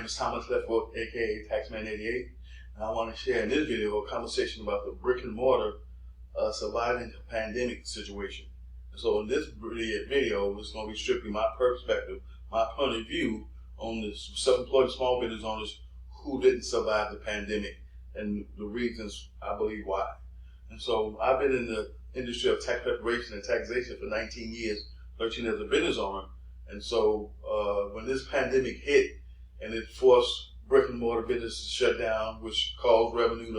is Thomas Lefort, aka Taxman88, and I want to share in this video a conversation about the brick and mortar surviving the pandemic situation. So in this video, it's going to be strictly my perspective, my point of view on the self-employed small business owners who didn't survive the pandemic and the reasons I believe why. And so I've been in the industry of tax preparation and taxation for 19 years, 13 as a business owner. And so when this pandemic hit and it forced brick and mortar businesses to shut down, which caused revenue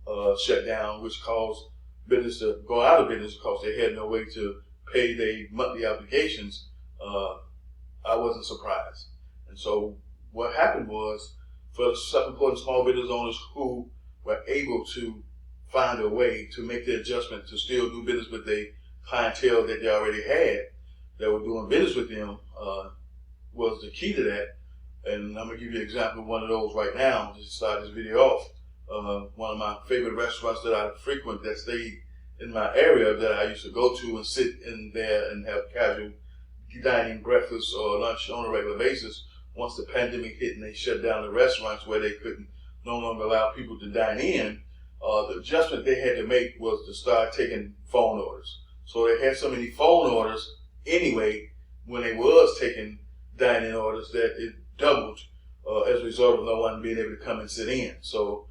to shut down, which caused business to go out of business because they had no way to pay their monthly obligations, I wasn't surprised. And so what happened was, for self-employed small business owners who were able to find a way to make the adjustment to still do business with the clientele that they already had, that were doing business with them, was the key to that. And I'm going to give you an example of one of those right now, just to start this video off. One of my favorite restaurants that I frequent that stayed in my area that I used to go to and sit in there and have casual dining, breakfast or lunch on a regular basis. Once the pandemic hit and they shut down the restaurants where they couldn't no longer allow people to dine in, the adjustment they had to make was to start taking phone orders. So they had so many phone orders anyway when they was taking dining orders that it doubled as a result of no one being able to come and sit in. So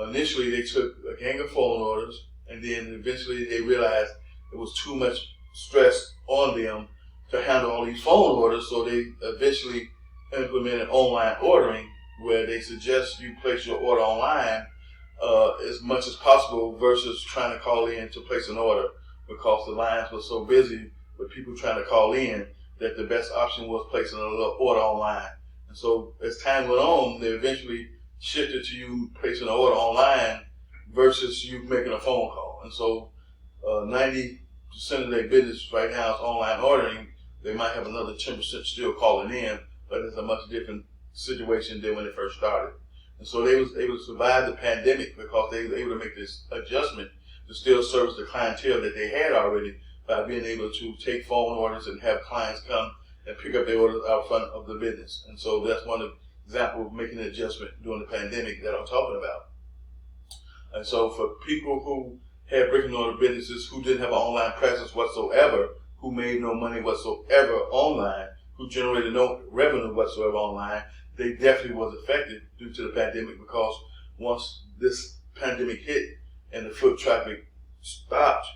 initially they took a gang of phone orders, and then eventually they realized it was too much stress on them to handle all these phone orders, so they eventually implemented online ordering, where they suggest you place your order online as much as possible versus trying to call in to place an order, because the lines were so busy with people trying to call in that the best option was placing an order online. And so as time went on, they eventually shifted to you placing an order online versus you making a phone call. And so 90% of their business right now is online ordering. They might have another 10% still calling in, but it's a much different situation than when it first started. And so they was able to survive the pandemic because they were able to make this adjustment to still service the clientele that they had already by being able to take phone orders and have clients come and pick up their orders out front of the business. And so that's one example of making an adjustment during the pandemic that I'm talking about. And so for people who had brick and mortar businesses who didn't have an online presence whatsoever, who made no money whatsoever online, who generated no revenue whatsoever online, they definitely was affected due to the pandemic, because once this pandemic hit and the foot traffic stopped,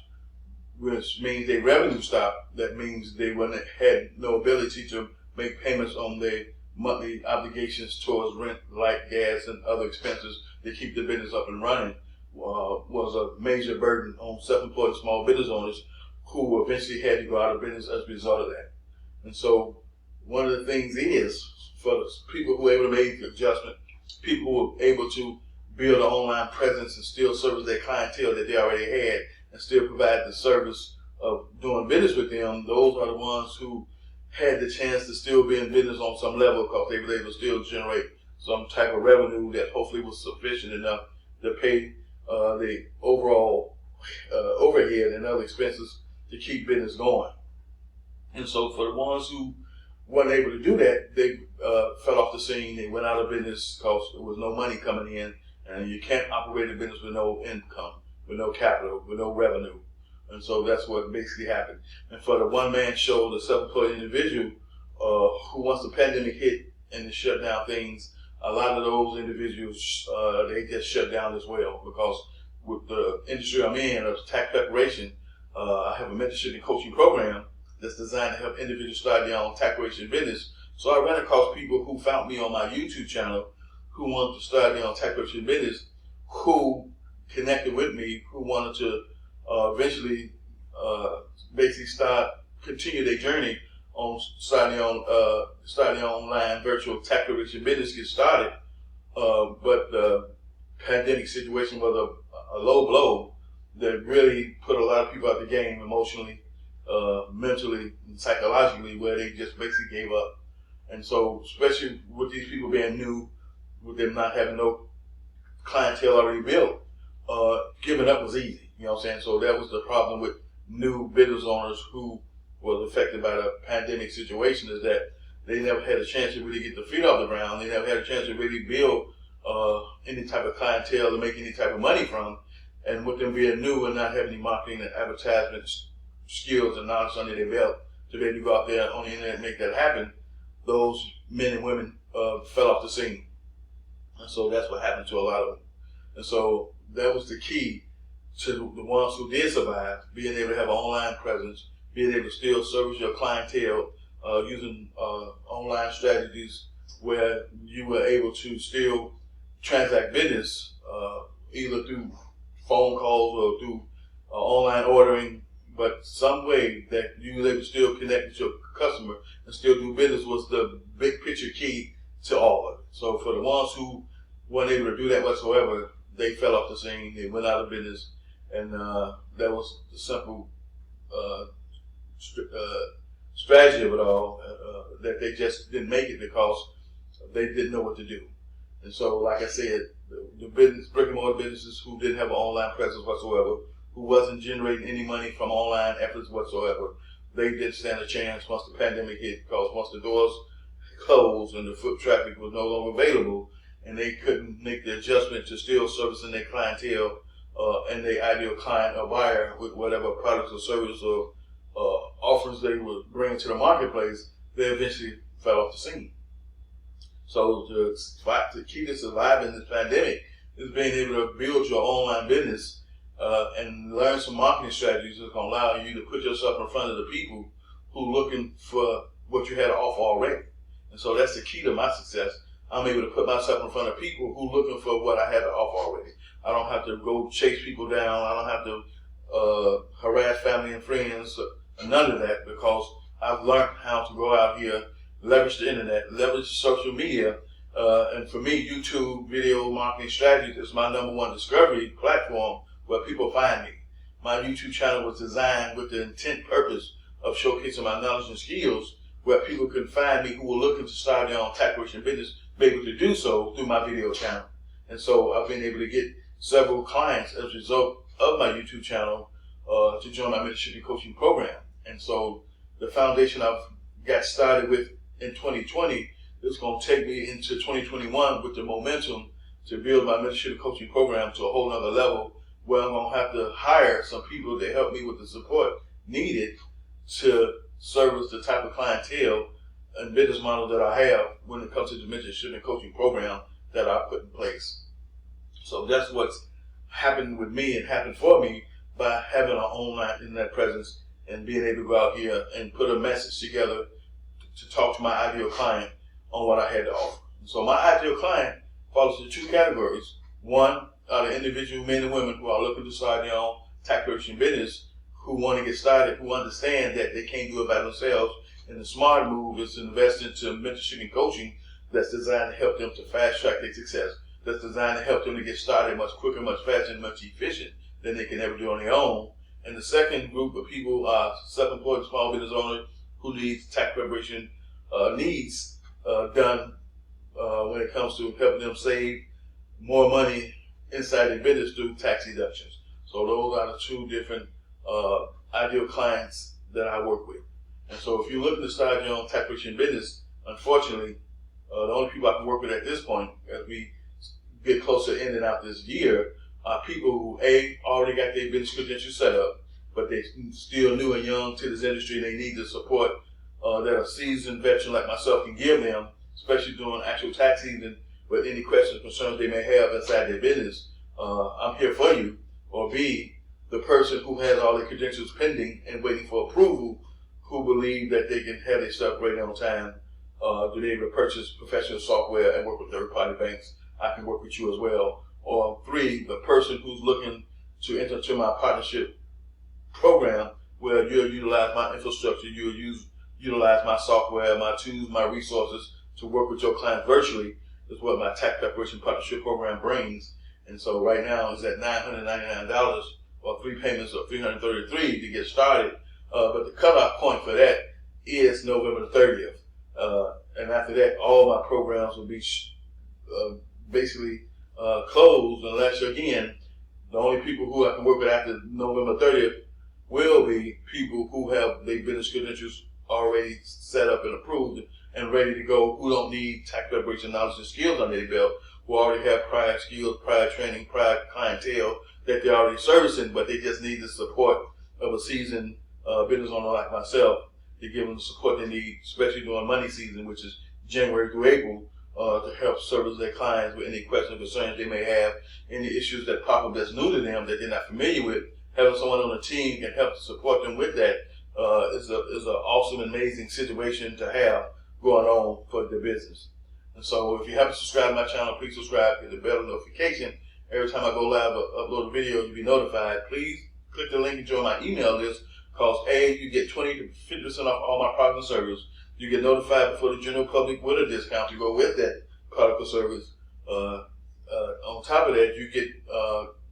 which means their revenue stopped, that means they had no ability to make payments on their monthly obligations towards rent, light, gas, and other expenses to keep the business up and running, was a major burden on self-employed small business owners who eventually had to go out of business as a result of that. And so one of the things is, for people who were able to make the adjustment, people who were able to build an online presence and still service their clientele that they already had and still provide the service of doing business with them, those are the ones who had the chance to still be in business on some level, because they were able to still generate some type of revenue that hopefully was sufficient enough to pay the overall overhead and other expenses to keep business going. And so for the ones who weren't able to do that, they fell off the scene. They went out of business because there was no money coming in, and you can't operate a business with no income, with no capital, with no revenue. And so that's what basically happened. And for the one-man show, the self-employed individual, who once the pandemic hit and it shut down things, a lot of those individuals, they just shut down as well, because with the industry I'm in of tax preparation, I have a mentorship and coaching program that's designed to help individuals start their own tax preparation business. So I ran across people who found me on my YouTube channel who wanted to start their own tax preparation business, who connected with me, who wanted to eventually basically continue their journey on starting their online virtual tax preparation business, get started. But the pandemic situation was a low blow that really put a lot of people out the game emotionally, mentally, and psychologically, where they just basically gave up. And so, especially with these people being new, with them not having no clientele already built, giving up was easy. You know what I'm saying? So that was the problem with new business owners who was affected by the pandemic situation, is that they never had a chance to really get their feet off the ground. They never had a chance to really build any type of clientele to make any type of money from. And with them being new and not having any marketing and advertisement skills and knowledge under their belt to be able to go out there on the internet and make that happen, those men and women fell off the scene. And so that's what happened to a lot of them. And so that was the key to the ones who did survive, being able to have an online presence, being able to still service your clientele using online strategies where you were able to still transact business either through phone calls or through online ordering, but some way that you were able to still connect with your customer and still do business was the big picture key to all of it. So for the ones who weren't able to do that whatsoever, they fell off the scene, they went out of business, and that was the simple strategy of it all, that they just didn't make it because they didn't know what to do. And so, like I said, the business, brick and mortar businesses who didn't have an online presence whatsoever, who wasn't generating any money from online efforts whatsoever, they did stand a chance once the pandemic hit, because once the doors closed and the foot traffic was no longer available, and they couldn't make the adjustment to still servicing their clientele and their ideal client or buyer with whatever products or services or offers they would bring to the marketplace, they eventually fell off the scene. So the key to surviving this pandemic is being able to build your online business and learn some marketing strategies that's going to allow you to put yourself in front of the people who are looking for what you had to offer already. And so that's the key to my success. I'm able to put myself in front of people who are looking for what I had to offer already. I don't have to go chase people down. I don't have to harass family and friends, none of that, because I've learned how to go out here, leverage the internet, leverage social media, and for me, YouTube video marketing strategies is my #1 discovery platform where people find me. My YouTube channel was designed with the intent purpose of showcasing my knowledge and skills where people could find me who were looking to start their own tax preparation business, be able to do so through my video channel. And so I've been able to get several clients as a result of my YouTube channel to join my mentorship and coaching program. And so the foundation I've got started with in 2020 is going to take me into 2021 with the momentum to build my mentorship and coaching program to a whole nother level, where I'm going to have to hire some people to help me with the support needed to service the type of clientele and business model that I have when it comes to the mentorship and coaching program that I put in place. So that's what's happened with me and happened for me by having an online internet presence and being able to go out here and put a message together to talk to my ideal client on what I had to offer. So my ideal client falls into 2 categories. One are the individual men and women who are looking to start their own tax preparation business, who want to get started, who understand that they can't do it by themselves. And the smart move is to invest into mentorship and coaching that's designed to help them to fast track their success, that's designed to help them to get started much quicker, much faster, and much efficient than they can ever do on their own. And the second group of people are self-employed small business owners who need tax preparation needs done when it comes to helping them save more money inside their business through tax deductions. So those are the 2 different ideal clients that I work with. And so if you're looking to start your own tax preparation business, unfortunately, the only people I can work with at this point, as we get closer in and out this year, are people who already got their business credentials set up, but they're still new and young to this industry. They need the support that a seasoned veteran like myself can give them, especially during actual tax season, with any questions or concerns they may have inside their business. I'm here for you. Or B, the person who has all their credentials pending and waiting for approval, who believe that they can have their stuff ready on time, to be able to purchase professional software and work with third-party banks. I can work with you as well. Or 3, the person who's looking to enter into my partnership program, where you'll utilize my infrastructure, you'll utilize my software, my tools, my resources to work with your clients virtually, is what my tax preparation partnership program brings. And so right now it's at $999 or 3 payments of $333 to get started. But the cutoff point for that is November the 30th. And after that, all my programs will be basically closed, unless, again, the only people who I can work with after November 30th will be people who have their business credentials already set up and approved and ready to go, who don't need tax preparation knowledge and skills under their belt, who already have prior skills, prior training, prior clientele that they're already servicing, but they just need the support of a seasoned business owner like myself to give them the support they need, especially during money season, which is January through April, to help service their clients with any questions or concerns they may have, any issues that pop up that's new to them that they're not familiar with. Having someone on the team can help support them with that is an awesome, amazing situation to have going on for the business. And so if you haven't subscribed to my channel, please subscribe, get the bell notification. Every time I go live or upload a video, you'll be notified. Please click the link and join my email list, because A, you get 20 to 50% off all my products and service. You get notified before the general public with a discount to go with that product or service. On top of that, you get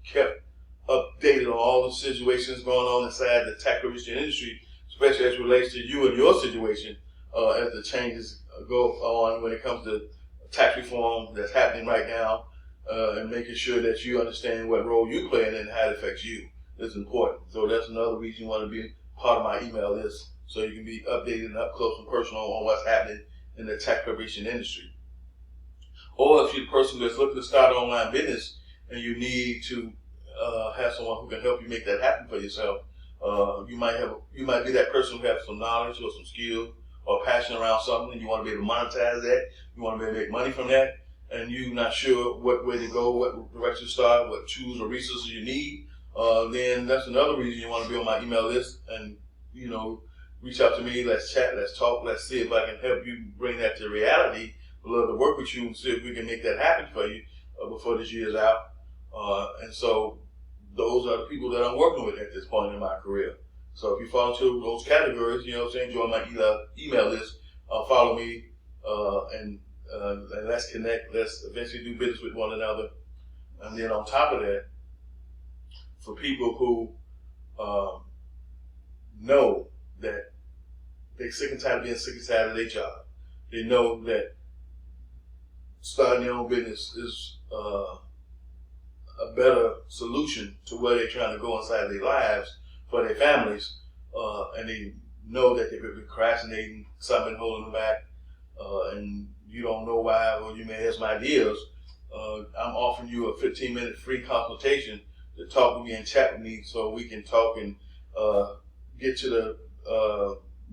kept updated on all the situations going on inside the tax preparation industry, especially as it relates to you and your situation, as the changes go on when it comes to tax reform that's happening right now, and making sure that you understand what role you play in and how it affects you is important. So that's another reason you want to be part of my email list, so you can be updated and up close and personal on what's happening in the tax preparation industry. Or if you're the person that's looking to start an online business and you need to have someone who can help you make that happen for yourself, you might be that person who has some knowledge or some skill or passion around something, and you want to be able to monetize that, you want to be able to make money from that, and you're not sure what way to go, what direction to start, what tools or resources you need, then that's another reason you want to be on my email list and, reach out to me. Let's chat, let's talk, let's see if I can help you bring that to reality. I'd love to work with you and see if we can make that happen for you before this year is out. And so those are the people that I'm working with at this point in my career. So if you fall into those categories, join my email list, follow me, and let's connect. Let's eventually do business with one another. And then on top of that, for people who know that they're sick and tired of being sick and tired of their job, they know that starting their own business is a better solution to where they're trying to go inside their lives for their families, and they know that they've been procrastinating, something holding them back, and you don't know why, or you may have some ideas. I'm offering you a 15-minute free consultation to talk with me and chat with me, so we can talk and get to the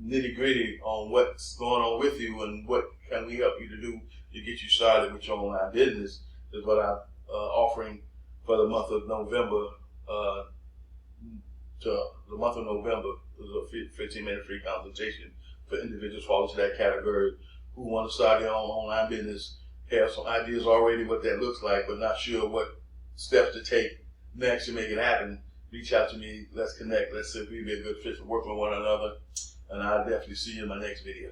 nitty-gritty on what's going on with you and what can we help you to do to get you started with your online business, is what I'm offering for the month of November. The month of November is a 15-minute free consultation for individuals fall into that category who want to start their own online business, have some ideas already what that looks like, but not sure what steps to take next to make it happen. Reach out to me. Let's connect. Let's see if we be a good fit for working with one another. And I'll definitely see you in my next video.